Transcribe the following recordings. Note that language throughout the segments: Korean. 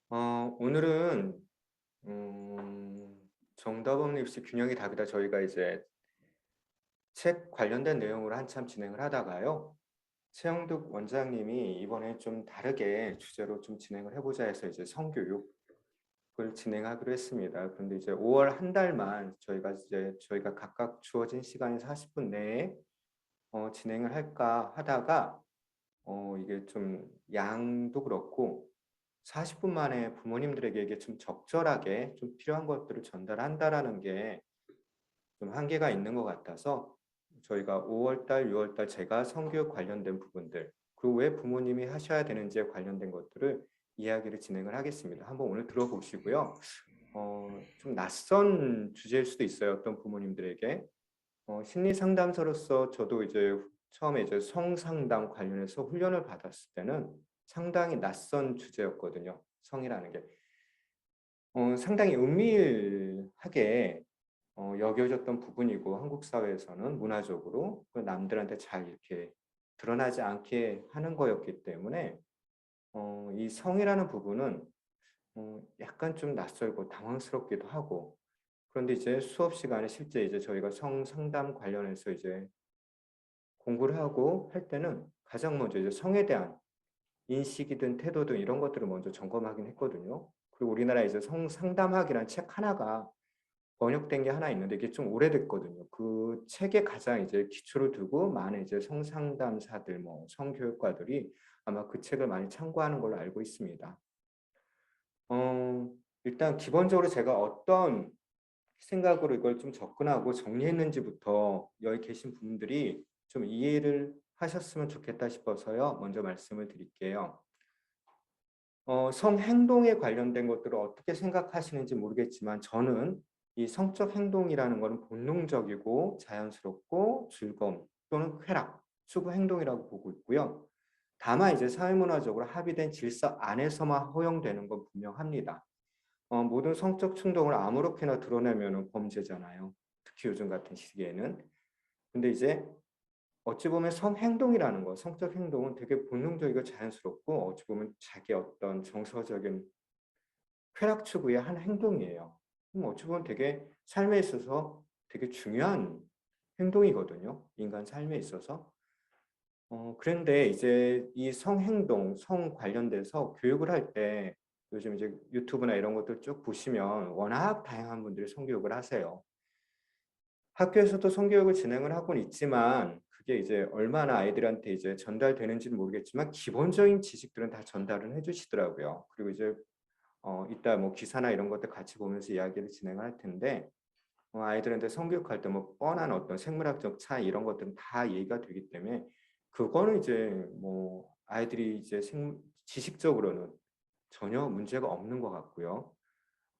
오늘은 정답 없는 입시 균형이 답이다. 저희가 이제 책 관련된 내용으로 한참 진행을 하다가요. 최영득 원장님이 이번에 좀 다르게 주제로 좀 진행을 해보자 해서 이제 성교육을 진행하기로 했습니다. 그런데 이제 5월 한 달만 저희가 각각 주어진 시간이 40분 내에 진행을 할까 하다가 이게 좀 양도 그렇고 40분 만에 부모님들에게 이게 좀 적절하게 좀 필요한 것들을 전달한다라는 게 좀 한계가 있는 것 같아서 저희가 5월 달, 6월 달 제가 성교육 관련된 부분들 그리고 왜 부모님이 하셔야 되는지에 관련된 것들을 이야기를 진행을 하겠습니다. 한번 오늘 들어보시고요. 좀 낯선 주제일 수도 있어요. 어떤 부모님들에게. 심리 상담사로서 저도 이제 처음에 이제 성상담 관련해서 훈련을 받았을 때는 상당히 낯선 주제였거든요. 성이라는 게. 상당히 은밀하게 여겨졌던 부분이고 한국 사회에서는 문화적으로 그 남들한테 잘 이렇게 드러나지 않게 하는 거였기 때문에 이 성이라는 부분은 약간 좀 낯설고 당황스럽기도 하고 그런데 이제 수업 시간에 실제 이제 저희가 성 상담 관련해서 이제 공부를 하고 할 때는 가장 먼저 이제 성에 대한 인식이든 태도든 이런 것들을 먼저 점검하긴 했거든요. 그리고 우리나라에 이제 성 상담학이라는 책 하나가 번역된 게 하나 있는데 이게 좀 오래됐거든요. 그 책에 가장 이제 기초를 두고 많은 이제 성상담사들, 뭐 성교육과들이 아마 그 책을 많이 참고하는 걸로 알고 있습니다. 일단 기본적으로 제가 어떤 생각으로 이걸 좀 접근하고 정리했는지부터 여기 계신 분들이 좀 이해를 하셨으면 좋겠다 싶어서요. 먼저 말씀을 드릴게요. 성행동에 관련된 것들을 어떻게 생각하시는지 모르겠지만 저는 이 성적 행동이라는 것은 본능적이고 자연스럽고 즐거움 또는 쾌락, 추구 행동이라고 보고 있고요. 다만 이제 사회문화적으로 합의된 질서 안에서만 허용되는 건 분명합니다. 모든 성적 충동을 아무렇게나 드러내면 범죄잖아요. 특히 요즘 같은 시기에는. 근데 이제 어찌 보면 성행동이라는 거, 성적 행동은 되게 본능적이고 자연스럽고 어찌 보면 자기 어떤 정서적인 쾌락 추구의 한 행동이에요. 어찌 보면 되게 삶에 있어서 되게 중요한 행동이거든요. 인간 삶에 있어서. 그런데 이제 이 성행동, 성 관련돼서 교육을 할 때 요즘 이제 유튜브나 이런 것들 쭉 보시면 워낙 다양한 분들이 성교육을 하세요. 학교에서도 성교육을 진행을 하고는 있지만 그게 이제 얼마나 아이들한테 이제 전달되는지는 모르겠지만 기본적인 지식들은 다 전달을 해주시더라고요. 그리고 이제 이따 뭐 기사나 이런 것들 같이 보면서 이야기를 진행할 텐데 아이들한테 성교육할 때 뭐 뻔한 어떤 생물학적 차이 이런 것들은 다 얘기가 되기 때문에 그거는 이제 뭐 아이들이 이제 지식적으로는 전혀 문제가 없는 것 같고요.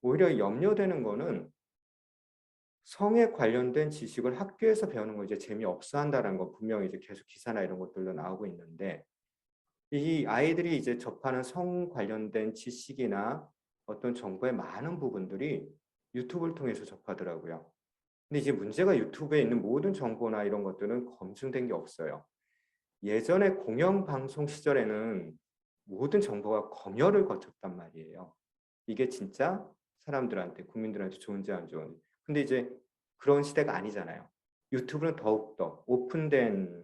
오히려 염려되는 거는 성에 관련된 지식을 학교에서 배우는 거 이제 재미없어 한다는 거 분명히 이제 계속 기사나 이런 것들도 나오고 있는데 이 아이들이 이제 접하는 성 관련된 지식이나 어떤 정보의 많은 부분들이 유튜브를 통해서 접하더라고요. 근데 이제 문제가 유튜브에 있는 모든 정보나 이런 것들은 검증된 게 없어요. 예전에 공영방송 시절에는 모든 정보가 검열을 거쳤단 말이에요. 이게 진짜 사람들한테, 국민들한테 좋은지 안 좋은지. 근데 이제 그런 시대가 아니잖아요. 유튜브는 더욱더 오픈된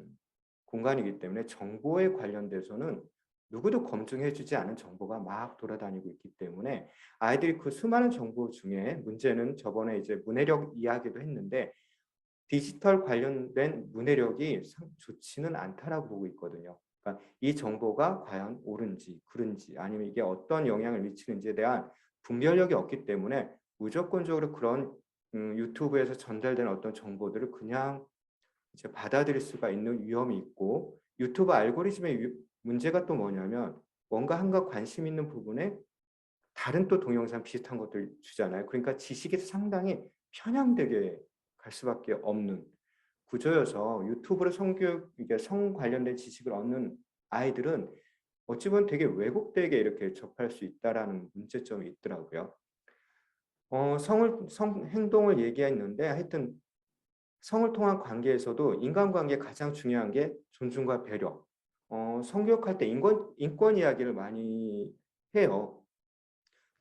공간이기 때문에 정보에 관련돼서는 누구도 검증해주지 않은 정보가 막 돌아다니고 있기 때문에 아이들이 그 수많은 정보 중에 문제는 저번에 이제 문해력 이야기도 했는데 디지털 관련된 문해력이 좋지는 않다라고 보고 있거든요. 그러니까 이 정보가 과연 옳은지 그른지 아니면 이게 어떤 영향을 미치는지에 대한 분별력이 없기 때문에 무조건적으로 그런 유튜브에서 전달되는 어떤 정보들을 그냥 이제 받아들일 수가 있는 위험이 있고 유튜브 알고리즘의 문제가 또 뭐냐면 뭔가 한가 관심 있는 부분에 다른 또 동영상 비슷한 것들 주잖아요. 그러니까 지식이 상당히 편향되게 갈 수밖에 없는 구조여서 유튜브로 성교육 이게 성 관련된 지식을 얻는 아이들은 어찌 보면 되게 왜곡되게 이렇게 접할 수 있다라는 문제점이 있더라고요. 성 행동을 얘기했는데 하여튼 성을 통한 관계에서도 인간관계에 가장 중요한 게 존중과 배려. 성교육할 때 인권 이야기를 많이 해요.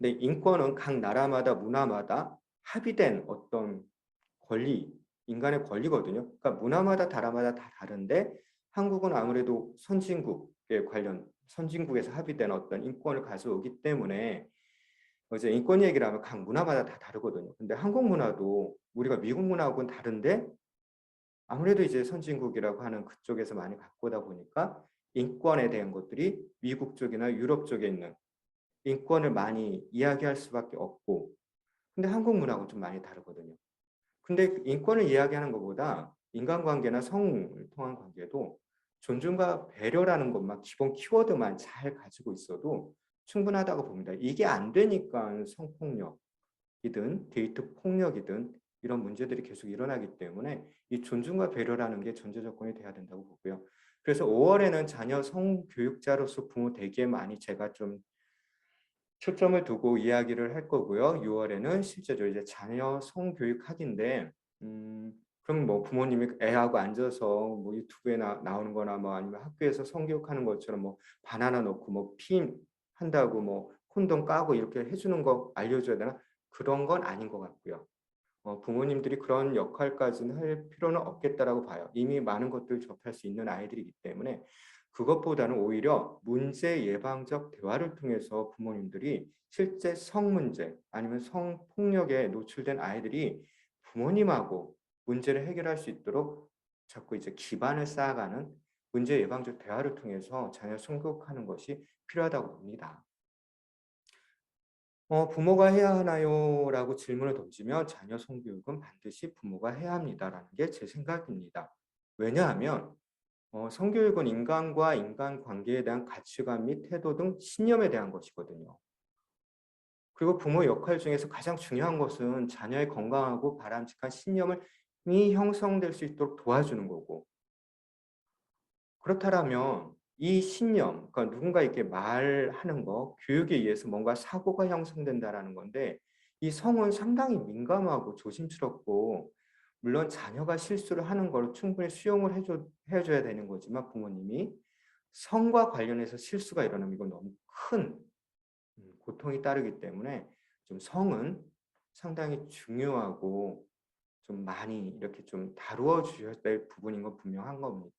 근데 인권은 각 나라마다 문화마다 합의된 어떤 권리, 인간의 권리거든요. 그러니까 문화마다 나라마다 다 다른데 한국은 아무래도 선진국에 관련 선진국에서 합의된 어떤 인권을 가져오기 때문에 이제 인권 얘기를 하면 각 문화마다 다 다르거든요. 근데 한국 문화도 우리가 미국 문화하고는 다른데 아무래도 이제 선진국이라고 하는 그쪽에서 많이 갖고 오다 보니까 인권에 대한 것들이 미국 쪽이나 유럽 쪽에 있는 인권을 많이 이야기할 수밖에 없고 근데 한국 문화하고 좀 많이 다르거든요. 근데 인권을 이야기하는 것보다 인간관계나 성을 통한 관계도 존중과 배려라는 것만 기본 키워드만 잘 가지고 있어도 충분하다고 봅니다. 이게 안 되니까 성폭력이든 데이트 폭력이든 이런 문제들이 계속 일어나기 때문에 이 존중과 배려라는 게 전제 조건이 돼야 된다고 보고요. 그래서 5월에는 자녀 성교육자로서 부모 되기에 많이 제가 좀 초점을 두고 이야기를 할 거고요. 6월에는 실제로 이제 자녀 성교육 학인데, 그럼 뭐 부모님이 애하고 앉아서 뭐 유튜브에 나오는 거나 뭐 아니면 학교에서 성교육하는 것처럼 뭐 바나나 넣고 뭐 피 한다고 뭐 콘돔 까고 이렇게 해주는 거 알려줘야 되나? 그런 건 아닌 것 같고요. 부모님들이 그런 역할까지는 할 필요는 없겠다라고 봐요. 이미 많은 것들을 접할 수 있는 아이들이기 때문에 그것보다는 오히려 문제 예방적 대화를 통해서 부모님들이 실제 성 문제 아니면 성폭력에 노출된 아이들이 부모님하고 문제를 해결할 수 있도록 자꾸 이제 기반을 쌓아가는 문제 예방적 대화를 통해서 자녀 성교육하는 것이 필요하다고 봅니다. 부모가 해야 하나요? 라고 질문을 던지면 자녀 성교육은 반드시 부모가 해야 합니다라는 게 제 생각입니다. 왜냐하면 성교육은 인간과 인간관계에 대한 가치관 및 태도 등 신념에 대한 것이거든요. 그리고 부모 역할 중에서 가장 중요한 것은 자녀의 건강하고 바람직한 신념을 형성될 수 있도록 도와주는 거고 그렇다면 이 신념, 그러니까 누군가 이렇게 말하는 거, 교육에 의해서 뭔가 사고가 형성된다라는 건데 이 성은 상당히 민감하고 조심스럽고 물론 자녀가 실수를 하는 걸 충분히 수용을 해줘야 되는 거지만 부모님이 성과 관련해서 실수가 일어나면 이건 너무 큰 고통이 따르기 때문에 좀 성은 상당히 중요하고 좀 많이 이렇게 좀 다루어 주셔야 될 부분인 건 분명한 겁니다.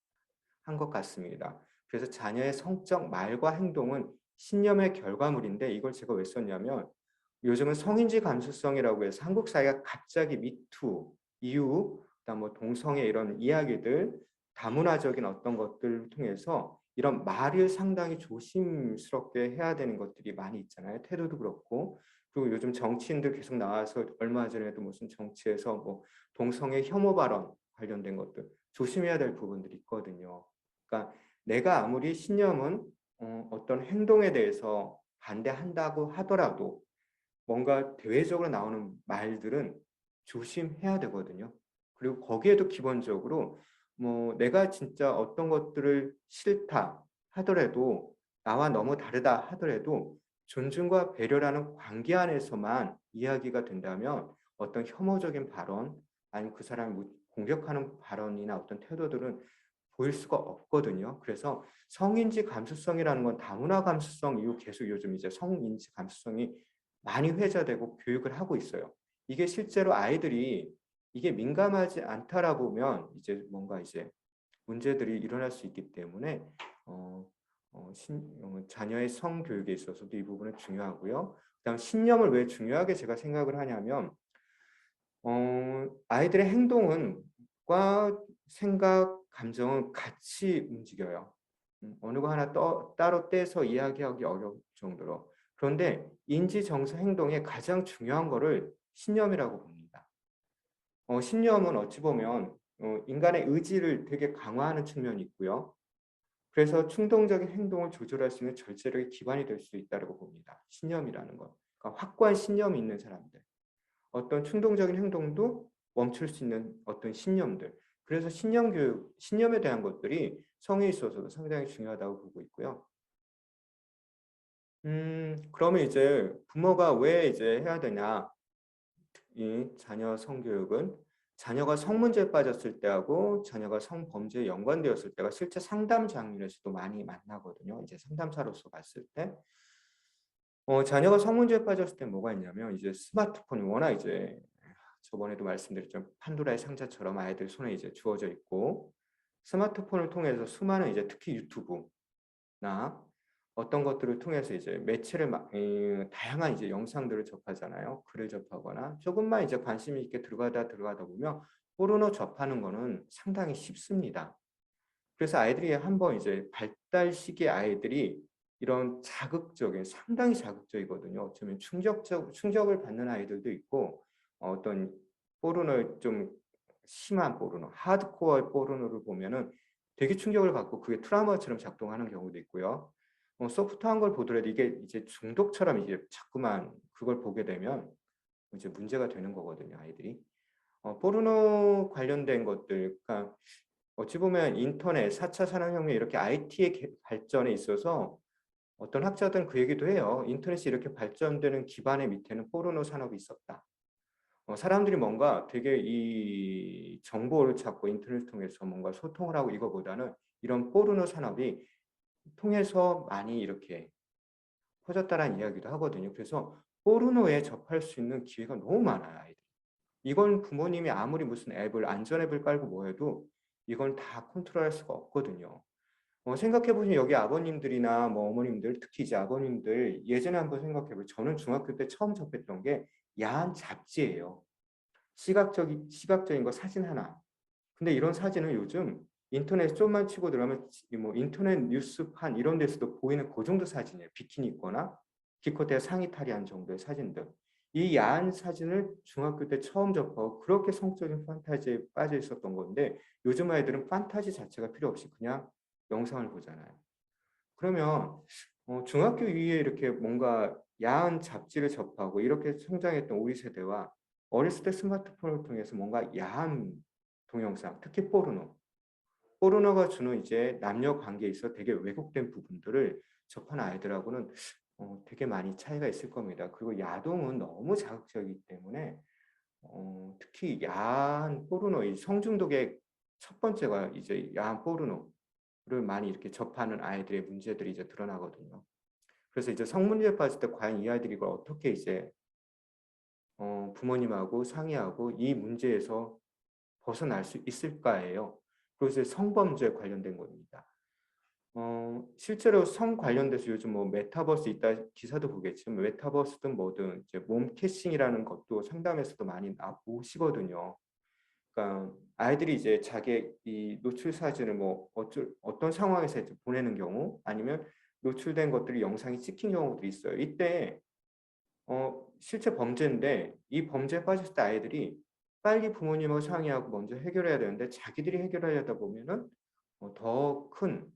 한 것 같습니다. 그래서 자녀의 성적 말과 행동은 신념의 결과물인데 이걸 제가 왜 썼냐면 요즘은 성인지 감수성이라고 해서 한국 사회가 갑자기 미투 이후 그다음 뭐 동성애 이런 이야기들 다문화적인 어떤 것들을 통해서 이런 말을 상당히 조심스럽게 해야 되는 것들이 많이 있잖아요. 태도도 그렇고 그리고 요즘 정치인들 계속 나와서 얼마 전에도 무슨 정치에서 뭐 동성애 혐오 발언 관련된 것들 조심해야 될 부분들이 있거든요. 그러니까 내가 아무리 신념은 어떤 행동에 대해서 반대한다고 하더라도 뭔가 대외적으로 나오는 말들은 조심해야 되거든요. 그리고 거기에도 기본적으로 뭐 내가 진짜 어떤 것들을 싫다 하더라도 나와 너무 다르다 하더라도 존중과 배려라는 관계 안에서만 이야기가 된다면 어떤 혐오적인 발언 아니면 그 사람을 공격하는 발언이나 어떤 태도들은 보일 수가 없거든요. 그래서 성인지 감수성이라는 건 다문화 감수성 이후 계속 요즘 이제 성인지 감수성이 많이 회자되고 교육을 하고 있어요. 이게 실제로 아이들이 이게 민감하지 않다라고 보면 이제 뭔가 이제 문제들이 일어날 수 있기 때문에 자녀의 성 교육에 있어서도 이 부분은 중요하고요. 그다음 신념을 왜 중요하게 제가 생각을 하냐면 아이들의 행동은 과 생각, 감정은 같이 움직여요. 어느 거 하나 따로 떼서 이야기하기 어려울 정도로. 그런데 인지, 정서, 행동의 가장 중요한 거를 신념이라고 봅니다. 신념은 어찌 보면 인간의 의지를 되게 강화하는 측면이 있고요. 그래서 충동적인 행동을 조절할 수 있는 절제력의 기반이 될 수 있다고 봅니다. 신념이라는 건. 그러니까 확고한 신념이 있는 사람들. 어떤 충동적인 행동도 멈출 수 있는 어떤 신념들. 그래서 신념 교육, 신념에 대한 것들이 성에 있어서도 상당히 중요하다고 보고 있고요. 그러면 이제 부모가 왜 이제 해야 되냐? 이 자녀 성교육은 자녀가 성문제에 빠졌을 때하고 자녀가 성범죄에 연관되었을 때가 실제 상담 장면에서도 많이 만나거든요. 이제 상담사로서 봤을 때. 자녀가 성문제에 빠졌을 때 뭐가 있냐면 이제 스마트폰이 워낙 이제 저번에도 말씀드렸지만 판도라의 상자처럼 아이들 손에 이제 주어져 있고 스마트폰을 통해서 수많은 이제 특히 유튜브나 어떤 것들을 통해서 이제 매체를 다양한 이제 영상들을 접하잖아요. 글을 접하거나 조금만 이제 관심 있게 들어가다 보면 포르노 접하는 거는 상당히 쉽습니다. 그래서 아이들이 한번 이제 발달 시기 아이들이 이런 자극적인 상당히 자극적이거든요. 어쩌면 충격을 받는 아이들도 있고 어떤 포르노 좀 심한 포르노, 하드코어 포르노를 보면은 되게 충격을 받고 그게 트라우마처럼 작동하는 경우도 있고요. 소프트한 걸 보더라도 이게 이제 중독처럼 이제 자꾸만 그걸 보게 되면 이제 문제가 되는 거거든요, 아이들이. 포르노 관련된 것들, 그러니까 어찌 보면 인터넷, 4차 산업혁명 이렇게 IT의 발전에 있어서 어떤 학자들은 그 얘기도 해요. 인터넷이 이렇게 발전되는 기반의 밑에는 포르노 산업이 있었다. 사람들이 뭔가 되게 이 정보를 찾고 인터넷을 통해서 뭔가 소통을 하고 이거보다는 이런 포르노 산업이 통해서 많이 이렇게 퍼졌다라는 이야기도 하거든요. 그래서 포르노에 접할 수 있는 기회가 너무 많아요, 아이들. 이건 부모님이 아무리 무슨 앱을 안전 앱을 깔고 뭐 해도 이건 다 컨트롤할 수가 없거든요. 생각해 보시면 여기 아버님들이나 뭐 어머님들, 특히 이제 아버님들 예전에 한번 생각해 보세요. 저는 중학교 때 처음 접했던 게 야한 잡지예요. 시각적인 거 사진 하나. 근데 이런 사진은 요즘 인터넷 좀만 치고 들어가면 뭐 인터넷 뉴스판 이런 데서도 보이는 그 정도 사진이에요. 비키니 입거나 기껏해야 상의 탈의한 정도의 사진들. 이 야한 사진을 중학교 때 처음 접하고 그렇게 성적인 판타지에 빠져 있었던 건데 요즘 아이들은 판타지 자체가 필요 없이 그냥 영상을 보잖아요. 그러면 중학교 이후에 이렇게 뭔가 야한 잡지를 접하고 이렇게 성장했던 우리 세대와 어렸을 때 스마트폰을 통해서 뭔가 야한 동영상, 특히 포르노가 주는 이제 남녀 관계에 있어 되게 왜곡된 부분들을 접한 아이들하고는 되게 많이 차이가 있을 겁니다. 그리고 야동은 너무 자극적이기 때문에 특히 야한 포르노, 이 성중독의 첫 번째가 이제 야한 포르노를 많이 이렇게 접하는 아이들의 문제들이 이제 드러나거든요. 그래서 이제 성문제에 빠질 때 과연 이 아이들이 이걸 어떻게 이제 부모님하고 상의하고 이 문제에서 벗어날 수 있을까예요. 그래서 성범죄 관련된 겁니다. 실제로 성 관련돼서 요즘 뭐 메타버스 있다 기사도 보겠지만 메타버스든 뭐든 이제 몸 캐싱이라는 것도 상담에서도 많이 나오시거든요. 그러니까 아이들이 이제 자기 이 노출 사진을 뭐 어떤 상황에서 이제 보내는 경우 아니면 노출된 것들이 영상이 찍힌 경우도 있어요. 이때 실제 범죄인데 이 범죄에 빠졌을 때 아이들이 빨리 부모님하고 상의하고 먼저 해결해야 되는데 자기들이 해결하려다 보면은 더큰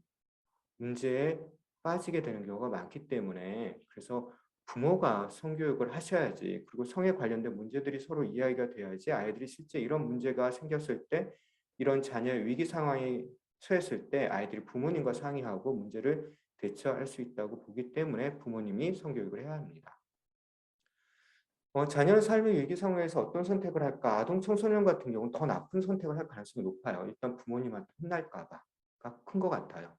문제에 빠지게 되는 경우가 많기 때문에 그래서 부모가 성교육을 하셔야지 그리고 성에 관련된 문제들이 서로 이야기가 돼야지 아이들이 실제 이런 문제가 생겼을 때 이런 자녀의 위기 상황에 처했을 때 아이들이 부모님과 상의하고 문제를 대처할 수 있다고 보기 때문에 부모님이 성교육을 해야 합니다. 자녀의 삶의 위기 상황에서 어떤 선택을 할까? 아동 청소년 같은 경우는 더 나쁜 선택을 할 가능성이 높아요. 일단 부모님한테 혼날까 봐가 큰 것 같아요.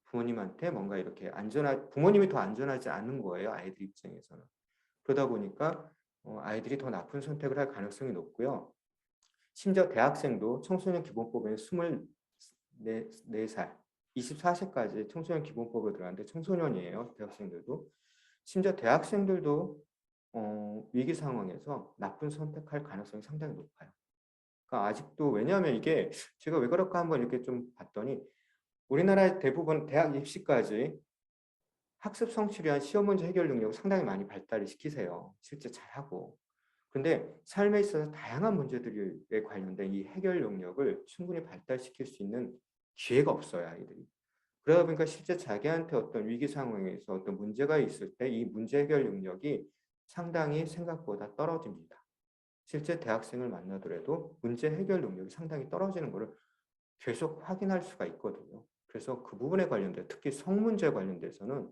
부모님한테 뭔가 이렇게 부모님이 더 안전하지 않은 거예요. 아이들 입장에서는. 그러다 보니까 아이들이 더 나쁜 선택을 할 가능성이 높고요. 심지어 대학생도 청소년 기본법에는 24살, 24세까지 청소년 기본법으로 들어가는데 청소년이에요. 대학생들도. 심지어 대학생들도 위기 상황에서 나쁜 선택할 가능성이 상당히 높아요. 그러니까 아직도 왜냐하면 이게 제가 왜 그럴까 한번 이렇게 좀 봤더니 우리나라의 대부분 대학 입시까지 학습 성취를 위한 시험 문제 해결 능력을 상당히 많이 발달을 시키세요. 실제 잘하고. 근데 삶에 있어서 다양한 문제들에 관련된 이 해결 능력을 충분히 발달시킬 수 있는 기회가 없어요, 아이들이. 그러다 보니까 실제 자기한테 어떤 위기 상황에서 어떤 문제가 있을 때 이 문제 해결 능력이 상당히 생각보다 떨어집니다. 실제 대학생을 만나더라도 문제 해결 능력이 상당히 떨어지는 것을 계속 확인할 수가 있거든요. 그래서 그 부분에 관련돼 특히 성문제 관련돼서는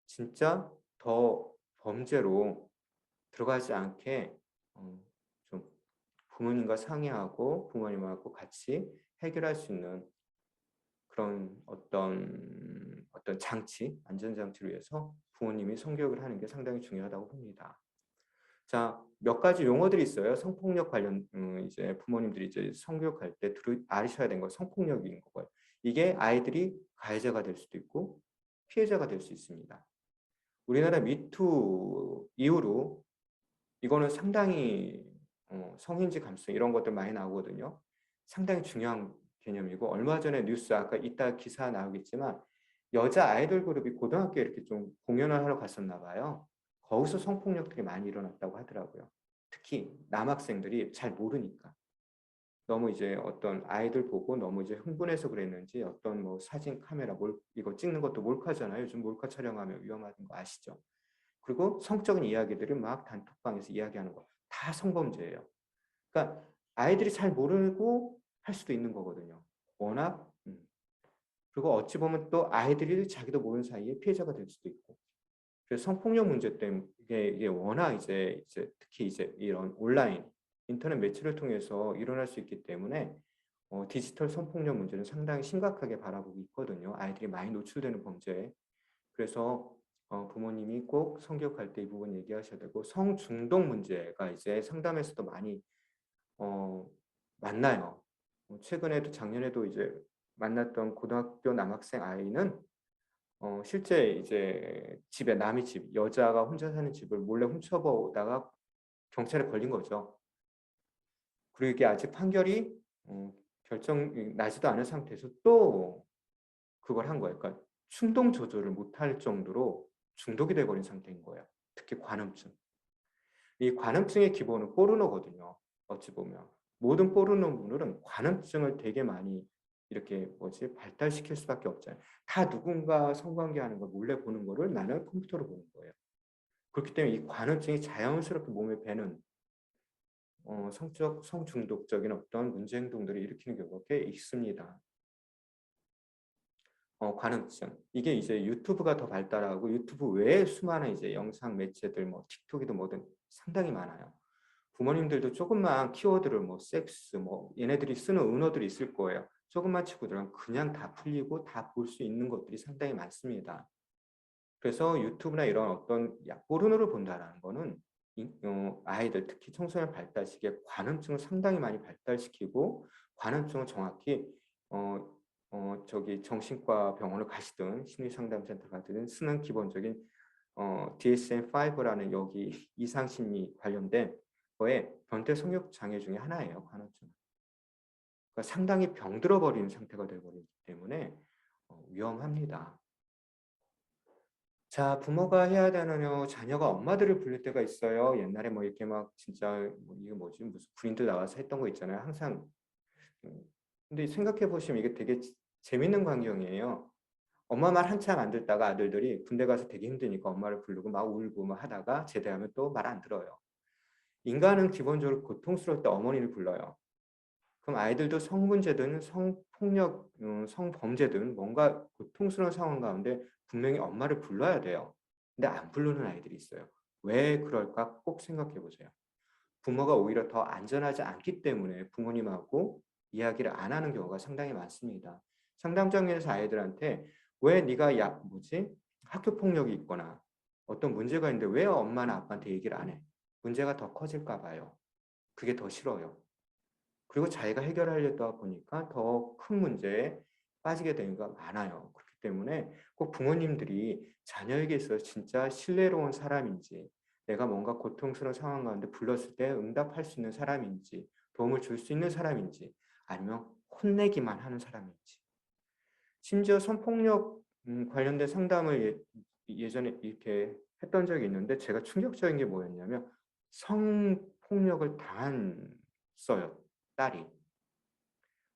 진짜 더 범죄로 들어가지 않게 좀 부모님과 상의하고 부모님하고 같이 해결할 수 있는 그런 그런 어떤 장치, 안전장치를 위해서 부모님이 성교육을 하는 게 상당히 중요하다고 봅니다. 자, 몇 가지 용어들이 있어요. 성폭력 관련 이제 부모님들이 이제 성교육할 때 아셔야 되는 거 성폭력인 거고요. 이게 아이들이 가해자가 될 수도 있고 피해자가 될 수 있습니다. 우리나라 미투 이후로 이거는 상당히 성인지 감수성 이런 것들 많이 나오거든요. 상당히 중요한 개념이고 얼마 전에 뉴스 아까 이따 기사 나오겠지만 여자 아이돌 그룹이 고등학교에 이렇게 좀 공연을 하러 갔었나 봐요. 거기서 성폭력들이 많이 일어났다고 하더라고요. 특히 남학생들이 잘 모르니까 너무 이제 어떤 아이들 보고 너무 이제 흥분해서 그랬는지 어떤 뭐 사진 카메라 이거 찍는 것도 몰카잖아요. 요즘 몰카 촬영하면 위험한 거 아시죠? 그리고 성적인 이야기들을 막 단톡방에서 이야기하는 거 다 성범죄예요. 그러니까 아이들이 잘 모르고 할 수도 있는 거거든요. 워낙 그리고 어찌 보면 또 아이들이 자기도 모르는 사이에 피해자가 될 수도 있고. 그래서 성폭력 문제 때문에 이게 워낙 이제 특히 이제 이런 온라인 인터넷 매체를 통해서 일어날 수 있기 때문에 디지털 성폭력 문제는 상당히 심각하게 바라보고 있거든요. 아이들이 많이 노출되는 범죄에. 그래서 부모님이 꼭 성교육할 때 이 부분 얘기하셔야 되고 성중독 문제가 이제 상담에서도 많이 만나요. 최근에도 작년에도 이제 만났던 고등학교 남학생 아이는 실제 이제 집에 남의 집 여자가 혼자 사는 집을 몰래 훔쳐보다가 경찰에 걸린 거죠. 그리고 이게 아직 판결이 결정 나지도 않은 상태에서 또 그걸 한 거예요. 그러니까 충동 조절을 못할 정도로 중독이 돼버린 상태인 거예요. 특히 관음증. 이 관음증의 기본은 포르노거든요. 어찌 보면 모든 포르노물은 관음증을 되게 많이 이렇게 발달시킬 수밖에 없잖아요. 다 누군가 성관계하는 걸 몰래 보는 거를 나는 컴퓨터로 보는 거예요. 그렇기 때문에 이 관음증이 자연스럽게 몸에 배는 성중독적인 어떤 문제 행동들을 일으키는 경우가 꽤 있습니다. 관음증. 이게 이제 유튜브가 더 발달하고 유튜브 외에 수많은 이제 영상 매체들 뭐 틱톡이든 뭐든 상당히 많아요. 부모님들도 조금만 키워드를 뭐 섹스 뭐 얘네들이 쓰는 은어들이 있을 거예요. 조금만 치고 들어가면 그냥 다 풀리고 다 볼 수 있는 것들이 상당히 많습니다. 그래서 유튜브나 이런 어떤 포르노를 본다라는 거는 아이들 특히 청소년 발달시기에 관음증을 상당히 많이 발달시키고 관음증은 정확히 저기 정신과 병원을 가시든 심리상담센터 가든 쓰는 기본적인 DSM-5라는 여기 이상심리 관련된 거에 변태 성욕 장애 중에 하나예요. 관음증. 그러니까 상당히 병들어 버리는 상태가 되어버리기 때문에 위험합니다. 자, 부모가 해야 되는 자녀가 엄마들을 부를 때가 있어요. 옛날에 뭐 이렇게 막 진짜 이게 뭐지 무슨 군인들 나와서 했던 거 있잖아요. 항상 근데 생각해 보시면 이게 되게 재밌는 광경이에요. 엄마 말 한참 안 듣다가 아들들이 군대 가서 되게 힘드니까 엄마를 부르고 막 울고 막 하다가 제대하면 또 말 안 들어요. 인간은 기본적으로 고통스러울 때 어머니를 불러요. 그럼 아이들도 성문제든 성폭력, 성범죄든 뭔가 고통스러운 상황 가운데 분명히 엄마를 불러야 돼요. 근데 안 부르는 아이들이 있어요. 왜 그럴까 꼭 생각해 보세요. 부모가 오히려 더 안전하지 않기 때문에 부모님하고 이야기를 안 하는 경우가 상당히 많습니다. 상담장에서 아이들한테 왜 네가 학교 폭력이 있거나 어떤 문제가 있는데 왜 엄마나 아빠한테 얘기를 안 해? 문제가 더 커질까 봐요. 그게 더 싫어요. 그리고 자기가 해결하려다 보니까 더 큰 문제에 빠지게 되는 거 많아요. 그렇기 때문에 꼭 부모님들이 자녀에게 있어서 진짜 신뢰로운 사람인지 내가 뭔가 고통스러운 상황 가운데 불렀을 때 응답할 수 있는 사람인지 도움을 줄 수 있는 사람인지 아니면 혼내기만 하는 사람인지 심지어 성폭력 관련된 상담을 예전에 이렇게 했던 적이 있는데 제가 충격적인 게 뭐였냐면 성폭력을 당했어요. 딸이.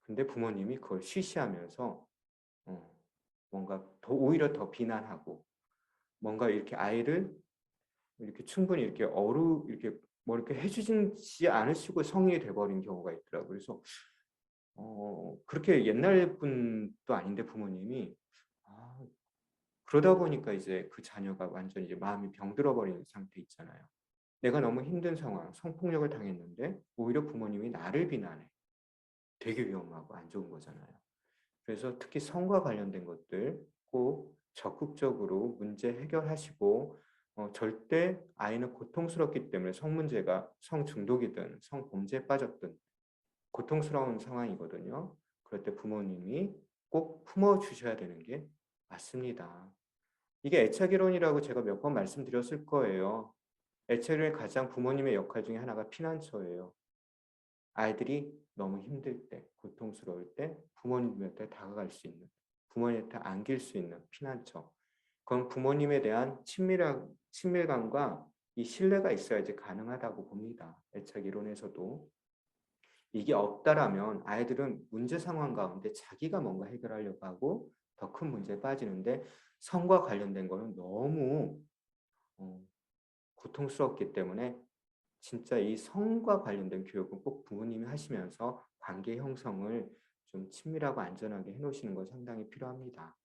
근데 부모님이 그걸 쉬쉬하면서 뭔가 오히려 더 비난하고 뭔가 이렇게 아이를 이렇게 충분히 이렇게 이렇게 뭐 이렇게 해주지 않으시고 성인이 돼버린 경우가 있더라고요. 그래서 그렇게 옛날 분도 아닌데 부모님이 아, 그러다 보니까 이제 그 자녀가 완전 이제 마음이 병들어 버리는 상태 있잖아요. 내가 너무 힘든 상황, 성폭력을 당했는데 오히려 부모님이 나를 비난해. 되게 위험하고 안 좋은 거잖아요. 그래서 특히 성과 관련된 것들 꼭 적극적으로 문제 해결하시고 절대 아이는 고통스럽기 때문에 성 문제가 성 중독이든 성 범죄에 빠졌든 고통스러운 상황이거든요. 그럴 때 부모님이 꼭 품어 주셔야 되는 게 맞습니다. 이게 애착 이론이라고 제가 몇 번 말씀드렸을 거예요. 애착 이론의 가장 부모님의 역할 중에 하나가 피난처예요. 아이들이 너무 힘들 때, 고통스러울 때 부모님한테 다가갈 수 있는, 부모님한테 안길 수 있는 피난처. 그건 부모님에 대한 친밀감과 이 신뢰가 있어야지 가능하다고 봅니다. 애착 이론에서도. 이게 없다라면 아이들은 문제 상황 가운데 자기가 뭔가 해결하려고 하고 더 큰 문제에 빠지는데 성과 관련된 거는 너무 어, 고통스럽기 때문에 진짜 이 성과 관련된 교육은 꼭 부모님이 하시면서 관계 형성을 좀 친밀하고 안전하게 해놓으시는 거 상당히 필요합니다.